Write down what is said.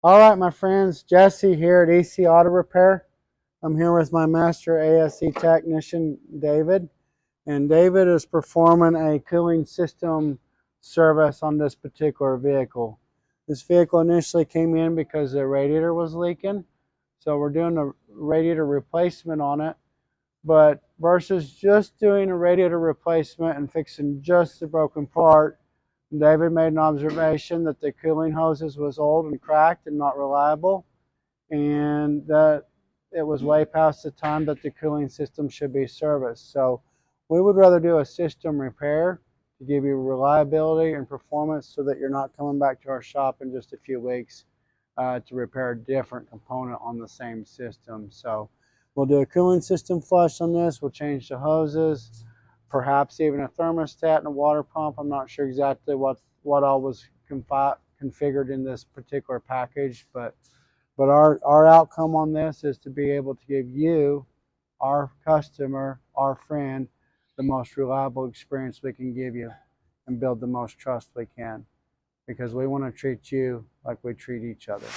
All right, my friends, Jesse here at EC Auto Repair. I'm here with my master ASE technician, David. And David is performing a cooling system service on this particular vehicle. This vehicle initially came in because the radiator was leaking. So we're doing a radiator replacement on it. But versus just doing a radiator replacement and fixing just the broken part, David made an observation that the cooling hoses was old and cracked and not reliable, and that it was way past the time that the cooling system should be serviced. So we would rather do a system repair to give you reliability and performance so that you're not coming back to our shop in just a few weeks to repair a different component on the same system. So we'll do a cooling system flush on this. We'll change the hoses, perhaps even a thermostat and a water pump. I'm not sure exactly what all was configured in this particular package, but our outcome on this is to be able to give you, our customer, our friend, the most reliable experience we can give you and build the most trust we can, because we want to treat you like we treat each other.